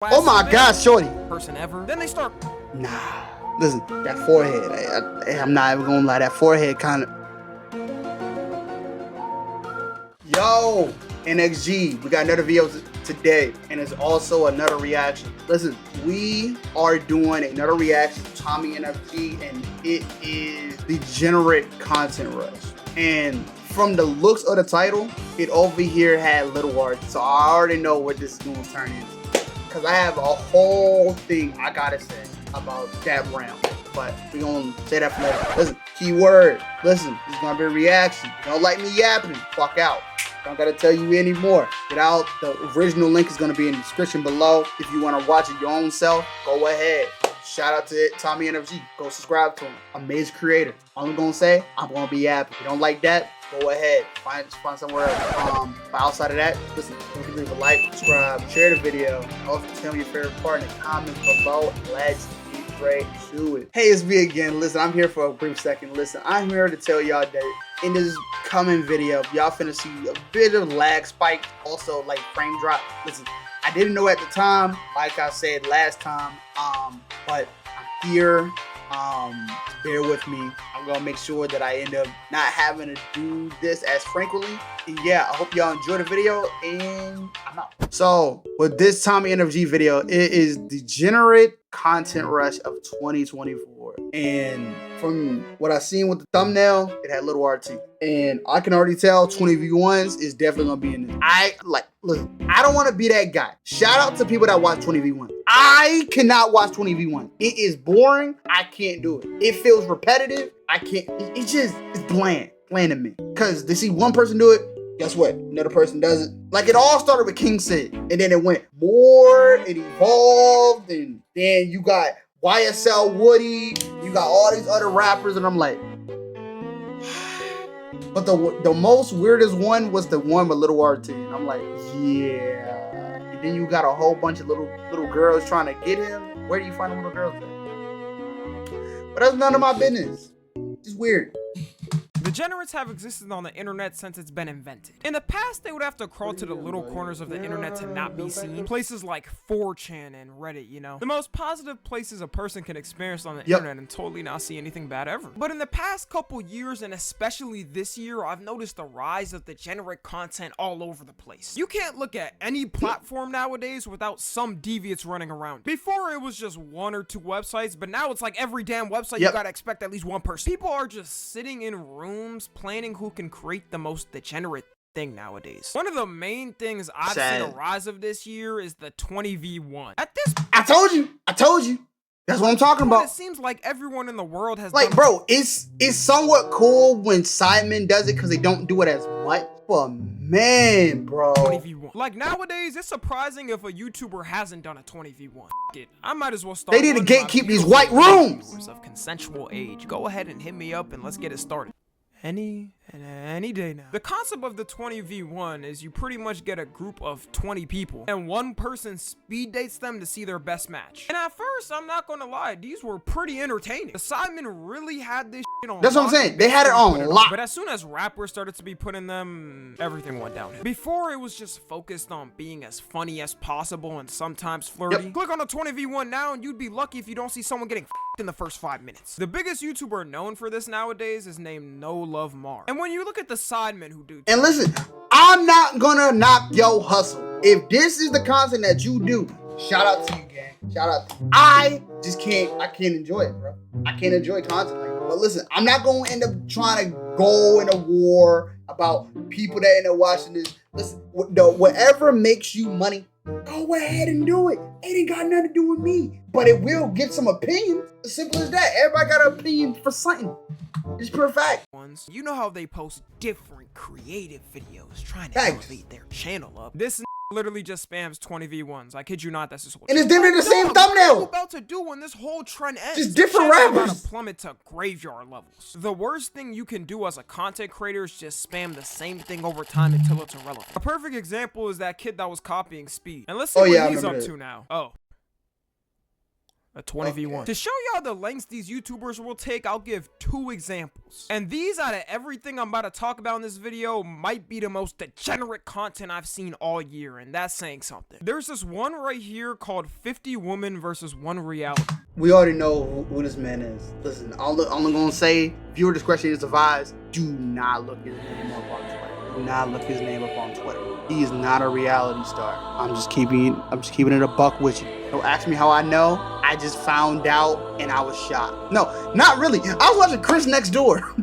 Oh my God, shorty. Person ever. Then they start. Nah, listen, that forehead. I'm not even gonna lie, that forehead kind of. Yo, NXG, we got another video today, and it's also another reaction. Listen, we are doing another reaction to Tommy NFG, and it is Degenerate Content Rush. And from the looks of the title, it over here had little art, so I already know what this is gonna turn into. Cause I have a whole thing I gotta say about that round, but we gonna say that for later. Listen, keyword. Listen, this is gonna be a reaction. Don't like me yapping. Fuck out. Don't gotta tell you anymore. Get out. The original link is gonna be in the description below. If you wanna watch it your own self, go ahead. Shout out to Tommy NFG. Go subscribe to him. Amazing creator. All I'm gonna say, I'm gonna be yapping. If you don't like that, go ahead. Find somewhere else. But outside of that, listen, don't forget to leave a like, subscribe, share the video. Also tell me your favorite part in the comments below. Let's get straight to it. Hey, it's me again. Listen, I'm here for a brief second. Listen, I'm here to tell y'all that in this coming video, y'all finna see a bit of lag spike, also like frame drop. Listen, I didn't know at the time, like I said last time, but I'm here. Bear with me. I'm gonna make sure that I end up not having to do this as frequently. And yeah, I hope y'all enjoy the video, and I'm out. So with this Tommy NFG video, it is Degenerate Content Rush of 2024. And from what I seen with the thumbnail, it had little RT. And I can already tell 20v1s is definitely gonna be in this. Listen, I don't want to be that guy. Shout out to people that watch 20v1. I cannot watch 20v1. It is boring. I can't do it. It feels repetitive. I can't. It's bland to me. Cause they see one person do it, guess what? Another person does it. Like it all started with King Sid, and then it went more. It evolved, and then you got YSL Woody. You got all these other rappers, and I'm like. But the most weirdest one was the one with little RT. And I'm like, yeah. And then you got a whole bunch of little girls trying to get him. Where do you find the little girls at? But that's none of my business. It's weird. Degenerates have existed on the internet since it's been invented. In the past, they would have to crawl to the little corners of the internet to not be seen. Places like 4chan and Reddit, you know. The most positive places a person can experience on the internet and totally not see anything bad ever. But in the past couple years, and especially this year, I've noticed the rise of degenerate content all over the place. You can't look at any platform nowadays without some deviants running around. Before, it was just one or two websites, but now it's like every damn website you gotta expect at least one person. People are just sitting in rooms planning who can create the most degenerate thing nowadays. One of the main things I've seen a rise of this year is the 20v1. At this I told you. That's what I'm talking about. It seems like everyone in the world has like, bro, it's somewhat cool when Simon does it because they don't do it as much. But man, bro. 20v1. Like nowadays, it's surprising if a YouTuber hasn't done a 20v1. I might as well start. They need to gatekeep these white rooms of consensual age. Go ahead and hit me up and let's get it started. Any day now. The concept of the 20v1 is you pretty much get a group of 20 people and one person speed dates them to see their best match. And at first, I'm not gonna lie, these were pretty entertaining. The Simon really had this shit on. That's what I'm saying. They had it on lock. But as soon as rappers started to be putting them, everything went down. Before, it was just focused on being as funny as possible and sometimes flirty. Click on a 20v1 now and you'd be lucky if you don't see someone getting in the first 5 minutes. The biggest YouTuber known for this nowadays is named No Love Mar. And when you look at the sidemen who do, and listen, I'm not gonna knock your hustle. If this is the content that you do, shout out to you, gang. Shout out to you. I can't enjoy it, bro. I can't enjoy content like that. But listen, I'm not gonna end up trying to go in a war about people that end up watching this. Listen, whatever makes you money, go ahead and do it. It ain't got nothing to do with me. But it will get some opinions. As simple as that. Everybody got an opinion for something. It's pure fact. You know how they post different creative videos trying to elevate their channel up. This literally just spams 20v1s. I kid you not, that's his whole. And it's different the same thumbnail. What are you about to do when this whole trend ends? Just different rappers. About to plummet to graveyard levels. The worst thing you can do as a content creator is just spam the same thing over time until it's irrelevant. A perfect example is that kid that was copying Speed. And let's see what he's up to now. Oh. a 20v1. To show y'all the lengths these YouTubers will take, I'll give 2 examples. And these, out of everything I'm about to talk about in this video, might be the most degenerate content I've seen all year, and that's saying something. There's this one right here called 50 Women versus 1 Reality. We already know who this man is. Listen, all I'm gonna say, viewer discretion is advised. Do not look his name up on Twitter. Do not look his name up on Twitter. He is not a reality star. I'm just keeping it a buck with you. Don't ask me how I know. I just found out and I was shocked. No, not really. I was watching Chris Next Door.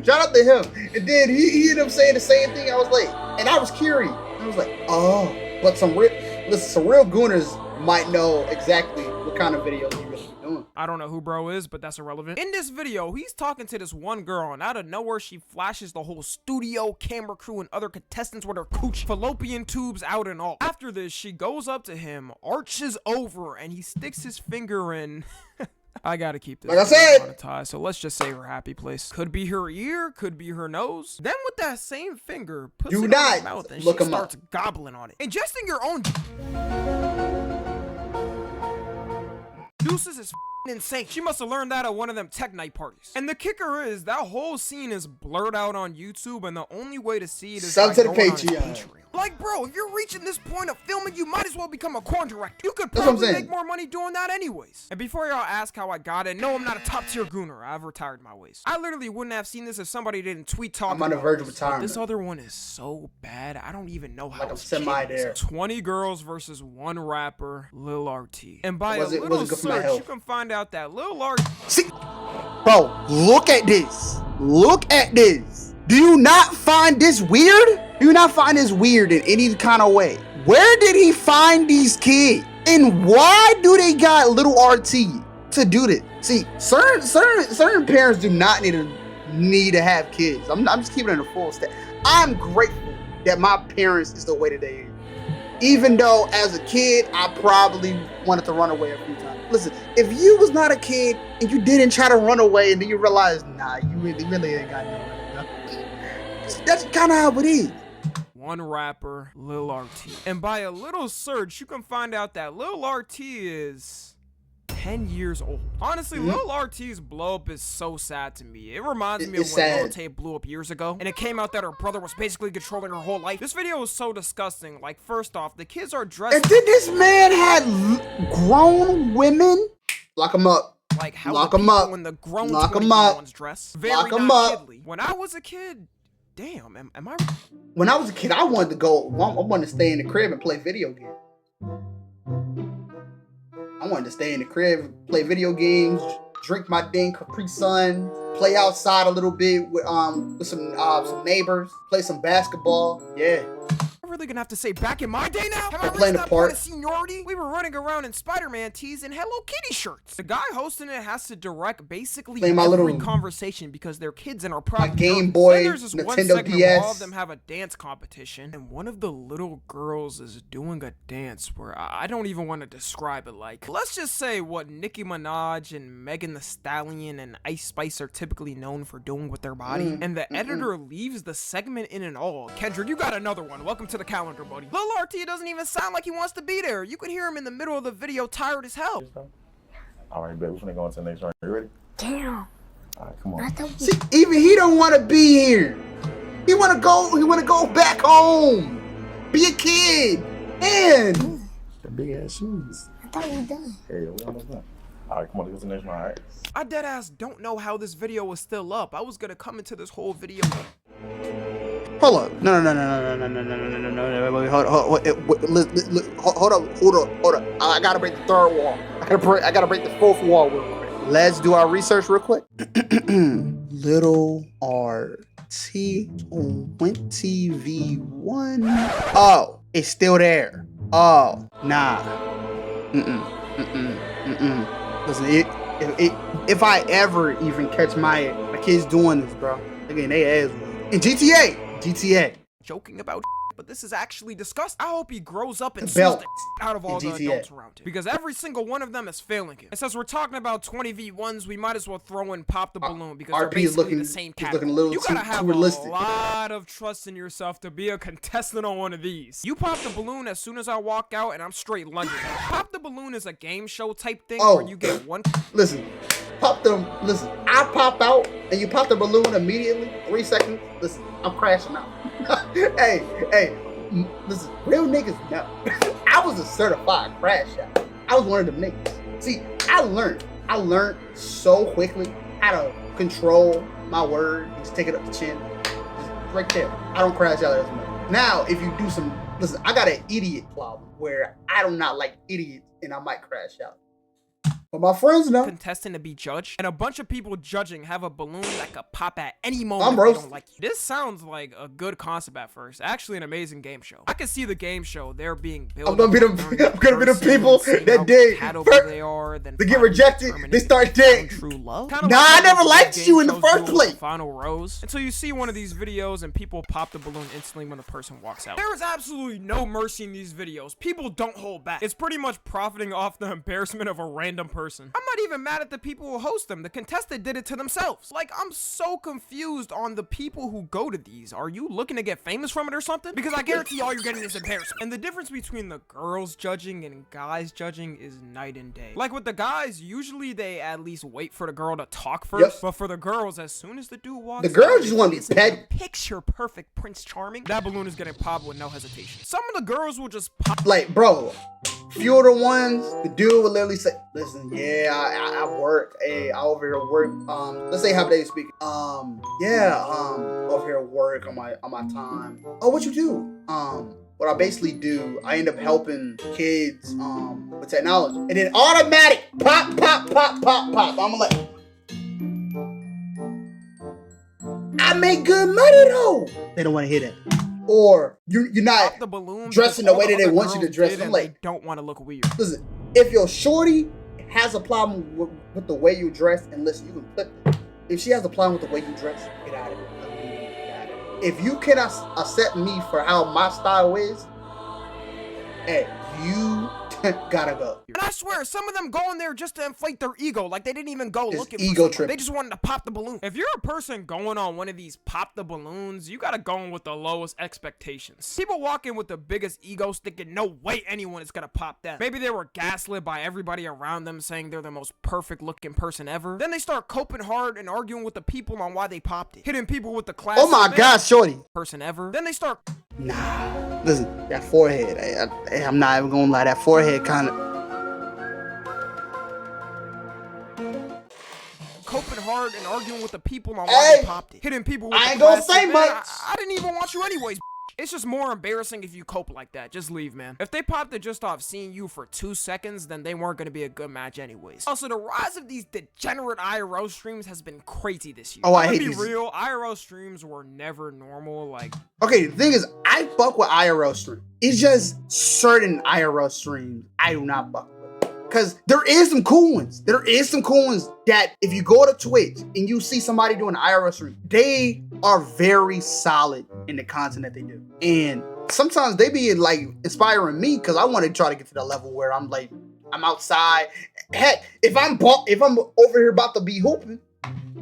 Shout out to him. And then he ended up saying the same thing. I was like, and I was curious. I was like, oh, but some real gooners might know exactly what kind of videos he really be doing. I don't know who bro is, but that's irrelevant. In this video, he's talking to this one girl, and out of nowhere, she flashes the whole studio, camera crew, and other contestants with her cooch fallopian tubes out and all. After this, she goes up to him, arches over, and he sticks his finger in... I gotta keep this like I said monetized, so let's just say her happy place. Could be her ear, could be her nose. Then with that same finger, puts it in her mouth and she starts gobbling on it. Ingesting your own juices is insane. She must have learned that at one of them tech night parties. And the kicker is, that whole scene is blurred out on YouTube, and the only way to see it is sub to the Patreon. Like, bro, if you're reaching this point of filming, you might as well become a corn director. You could probably make more money doing that anyways. And before y'all ask how I got it, no, I'm not a top tier gooner. I've retired my ways. I literally wouldn't have seen this if somebody didn't tweet talking about it. I'm on the verge of retirement. This other one is so bad, I don't even know how. Like I'm semi there. 20 girls versus 1 rapper, Lil RT. And by a little search, you can find out that Lil RT... See, bro, look at this. Look at this. Do you not find this weird? Do you not find this weird in any kind of way? Where did he find these kids? And why do they got little RT to do this? See, certain parents do not need to have kids. I'm just keeping it in a full stat. I'm grateful that my parents is the way that they are. Even though as a kid, I probably wanted to run away a few times. Listen, if you was not a kid and you didn't try to run away and then you realize, nah, you really ain't got nowhere to go. That's kind of how it is. 1 rapper, Lil RT. And by a little search, you can find out that Lil RT is 10 years old. Honestly, Lil RT's blow up is so sad to me. It reminds me of when Lil Tay blew up years ago, and it came out that her brother was basically controlling her whole life. This video was so disgusting. Like, first off, the kids are dressed... And then this man had grown women? Lock him up. Like, how lock him up. When the grown lock him up. Dress. Very lock him up. Kidly. When I was a kid... Damn, am I... When I was a kid, I wanted to go... I wanted to stay in the crib and play video games. I wanted to stay in the crib, play video games, drink my dang Capri Sun, play outside a little bit with some neighbors, play some basketball. Yeah. I'm really gonna have to say, back in my day now, have I playing reached that point of seniority? We were running around in Spider-Man tees and Hello Kitty shirts. The guy hosting it has to direct basically every conversation because they're kids and are probably my Game Boy, then there's this Nintendo one segment DS. where all of them have a dance competition, and one of the little girls is doing a dance where I don't even want to describe it like. Let's just say what Nicki Minaj and Megan Thee Stallion and Ice Spice are typically known for doing with their body, and the editor leaves the segment in and all. Kendrick, you got another one. Welcome to the calendar, buddy. Lil RT doesn't even sound like he wants to be there. You could hear him in the middle of the video, tired as hell. Alright, babe, we're gonna go on to the next round. You ready? Damn. Alright, come on. See, even he don't want to be here. He wanna go back home. Be a kid. And the big ass shoes. I thought we done. Hey, we almost done. Alright, come on, let's go to the next round, alright? I deadass don't know how this video was still up. I was gonna come into this whole video. Hold up. No. Wait, hold up. I gotta break the third wall. I gotta break the fourth wall real quick. Let's do our research real quick. Little RT 20v1. Oh, it's still there. Oh, nah. Listen, if I ever even catch my kids doing this, bro, they're getting their ass whooped. In GTA. Joking about but this is actually disgusting. I hope he grows up and The sues belt the out of all the GTA. adults around him, because every single one of them is failing him. And since we're talking about 20v1s, we might as well throw in Pop the Balloon, because they're RP is basically looking, the same he's looking category. a little You gotta too have realistic. a lot of trust in yourself to be a contestant on one of these. You pop the balloon as soon as I walk out, and I'm straight lunging. Pop the Balloon is a game show type thing where you get one. Listen, listen, I pop out and you pop the balloon immediately, 3 seconds. Listen, I'm crashing out. hey, listen, real niggas know. I was a certified crash out. I was one of them niggas. See, I learned so quickly how to control my word, just take it up the chin. Just right there. I don't crash out as much. Now, if you do some, listen, I got an idiot problem where I do not like idiots and I might crash out. But my friends know. Contestant to be judged, and a bunch of people judging have a balloon that could pop at any moment I'm if they roasted. don't like you. This sounds like a good concept at first. Actually, an amazing game show. I can see the game show there being built. I'm gonna be the people that dig. They are, then They get rejected. They start digging. True love. Nah, I never liked you in the first place. Final rose until you see one of these videos and people pop the balloon instantly when the person walks out. There is absolutely no mercy in these videos. People don't hold back. It's pretty much profiting off the embarrassment of a random person. I'm not even mad at the people who host them. The contestant did it to themselves. Like, I'm so confused on the people who go to these. Are you looking to get famous from it or something? Because I guarantee all you're getting is embarrassment. And the difference between the girls judging and guys judging is night and day. Like with the guys, usually they at least wait for the girl to talk first. Yep. But for the girls, as soon as the dude walks The girls out, just want to be petty. picture perfect Prince Charming, that balloon is getting popped with no hesitation. Some of the girls will just pop. Like, bro, few of the ones, the dude will literally say, listen, yeah, I work. Hey, I over here work. Let's say how they speak. Over here work on my time. Oh, what you do? What I basically do, I end up helping kids with technology. And then automatic pop. I'm like, I make good money though. They don't want to hear that. Or you're not the balloon dressing the way that they want you to dress. I'm like, they don't want to look weird. listen, if your shorty has a problem with the way you dress, and listen, you can clip it. If she has a problem with the way you dress, get out of it. Get out of it. If you cannot accept me for how my style is, hey, you gotta go. And I swear, some of them go in there just to inflate their ego. Like, they didn't even go It's looking ego for someone. trip. They just wanted to pop the balloon. If you're a person going on one of these pop the balloons, you gotta go in with the lowest expectations. People walk in with the biggest egos thinking no way anyone is gonna pop that. Maybe they were gaslit by everybody around them saying they're the most perfect looking person ever. Then they start coping hard and arguing with the people on why they popped it. Hitting people with the class. Oh my God, shorty. Person ever. Then they start. Nah, listen, that forehead. I'm not even gonna lie, that forehead kind of. Coping hard and arguing with the people on why they popped it. Hitting people with I the ain't gonna class say man, much. I didn't even want you anyways. It's just more embarrassing if you cope like that. Just leave, man. If they popped it just off seeing you for 2 seconds, then they weren't gonna be a good match anyways. Also, the rise of these degenerate IRL streams has been crazy this year. Oh, I I'm hate gonna these. be real, IRL streams were never normal. Like, Okay, the thing is, I fuck with IRL streams. It's just certain IRL streams I do not fuck with. Because there is some cool ones. There is some cool ones that if you go to Twitch and you see somebody doing an IRL stream, they are very solid in the content that they do. And sometimes they be like inspiring me because I want to try to get to that level where I'm like, I'm outside. Heck, if I'm over here about to be hooping,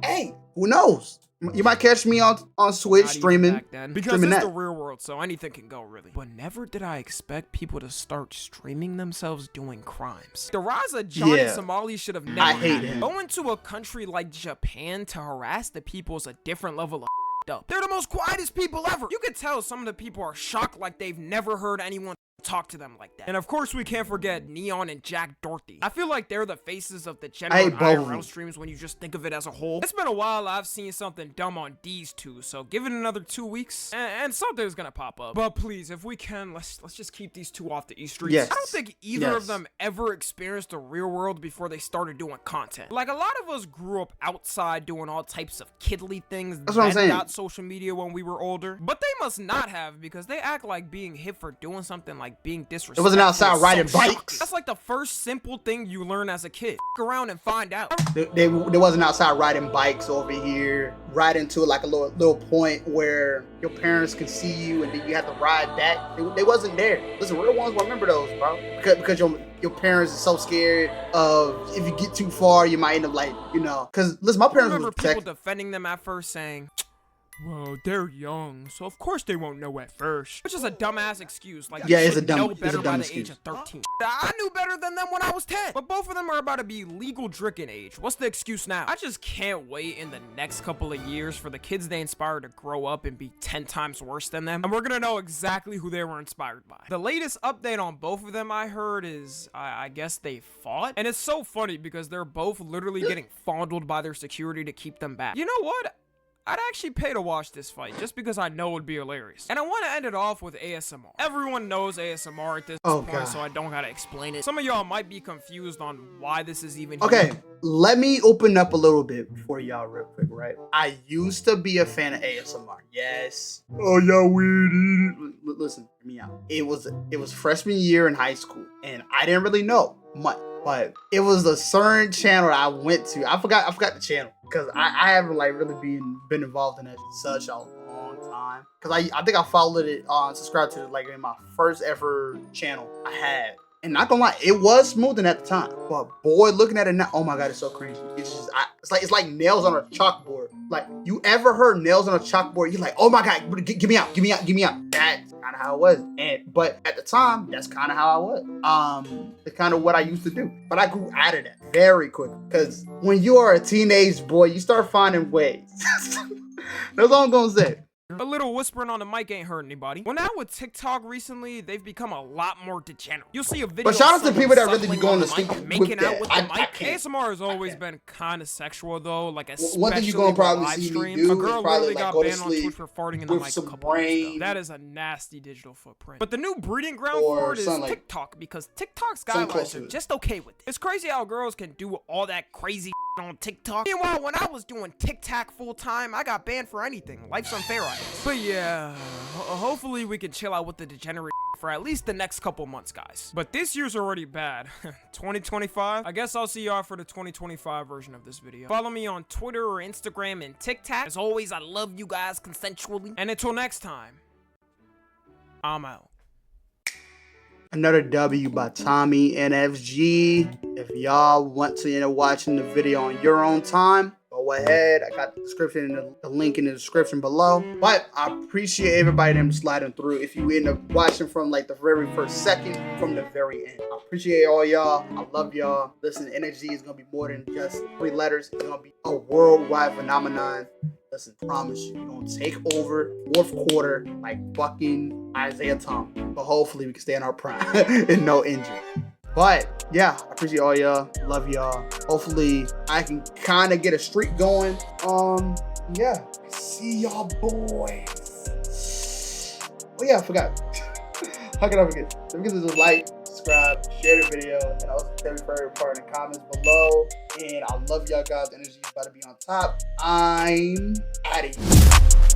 hey, who knows? You might catch me on Twitch not even streaming. back then. Because streaming it's that. the real world, so anything can go, really. But never did I expect people to start streaming themselves doing crimes. The rise of Johnny Yeah. Somali should have never I hate happened. him. Going to a country like Japan to harass the people is a different level of up. They're the most quietest people ever. You could tell some of the people are shocked like they've never heard anyone talk to them like that. And of course, we can't forget Neon and Jack Dorothy. I feel like they're the faces of the general hate both of them. IRL streams when you just think of it as a whole. It's been a while I've seen something dumb on these two, so give it another 2 weeks and something's gonna pop up. But please, if we can, let's just keep these two off the e-streets. Yes. I don't think either of Yes. them ever experienced the real world before they started doing content. Like, a lot of us grew up outside doing all types of kiddly things. That's what I'm then saying. got social media when we were older. But they must not have, because they act like being hip for doing something like like being disrespectful. It wasn't outside riding so bikes. That's like the first simple thing you learn as a kid. F around and find out. They wasn't outside riding bikes over here, riding to like a little point where your parents can see you and then you have to ride back. They wasn't there. Listen, real ones will remember those, bro. Because your parents are so scared of if you get too far, you might end up like, you know. Because listen, my I parents remember was people defending them at first saying, well, they're young, so of course they won't know at first. Which is a dumbass excuse. Like, yeah, you it's a should know dumb better by the excuse. age of 13. I knew better than them when I was 10. But both of them are about to be legal drinking age. What's the excuse now? I just can't wait in the next couple of years for the kids they inspire to grow up and be 10 times worse than them. And we're gonna know exactly who they were inspired by. The latest update on both of them I heard is, I guess they fought. And it's so funny because they're both literally getting fondled by their security to keep them back. You know what? I'd actually pay to watch this fight just because I know it would be hilarious. And I want to end it off with ASMR. Everyone knows ASMR at this point, so I don't gotta explain it. Some of y'all might be confused on why this is even Okay, here. let me open up a little bit for y'all real quick, right? I used to be a fan of ASMR. Yes. Oh, y'all weird. Listen, hear me out. It was freshman year in high school, and I didn't really know much. But it was a certain channel I went to. I forgot the channel because I haven't like really been involved in it such a long time. Because I think I followed it subscribed to it like in my first ever channel I had. And not gonna lie, it was smoothing at the time. But boy, looking at it now, oh my god, it's so crazy. It's just it's like nails on a chalkboard. Like, you ever heard nails on a chalkboard? You're like, oh my god, give me out. That's kind of how it was. But at the time, that's kind of how I was. It's kind of what I used to do. But I grew out of that very quick. Because when you are a teenage boy, you start finding ways. That's all I'm gonna say. A little whispering on the mic ain't hurt anybody. Well, now with TikTok recently, they've become a lot more degenerate. You'll see a video. But shout out to people that really be going to sleep making out with the I mic. can't. ASMR has always been kind of sexual though, like especially one thing you're gonna probably live see me streams. do A girl is probably literally like got go to banned on sleep Twitch for farting in the with mic a some couple weeks ago. brain That is a nasty digital footprint. But the new breeding ground or for it is something like- TikTok because TikTok's something guidelines close are to it. just okay with it. It's crazy how girls can do all that crazy on TikTok. Meanwhile, when I was doing TikTok full time, I got banned for anything. Life's unfair, I guess. But yeah, hopefully we can chill out with the degenerate for at least the next couple months, guys. But this year's already bad. 2025? I guess I'll see y'all for the 2025 version of this video. Follow me on Twitter or Instagram and TikTok. As always, I love you guys consensually. And until next time, I'm out. Another W by Tommy NFG. If y'all want to end up watching the video on your own time, go ahead. I got the description and the link in the description below. But I appreciate everybody them sliding through. If you end up watching from like the very first second from the very end, I appreciate all y'all. I love y'all. Listen, NFG is gonna be more than just 3 letters. It's gonna be a worldwide phenomenon. Listen, promise you, you're gonna take over 4th quarter like fucking Isaiah Thomas. But hopefully we can stay in our prime and no injury. But yeah, I appreciate all y'all. Love y'all. Hopefully I can kind of get a streak going. Yeah. See y'all boys. Oh yeah, I forgot. How can I forget? Don't forget to just like, subscribe, share the video, and also tell me for part in the comments below. And I love y'all guys. The energy is about to be on top. I'm out of here.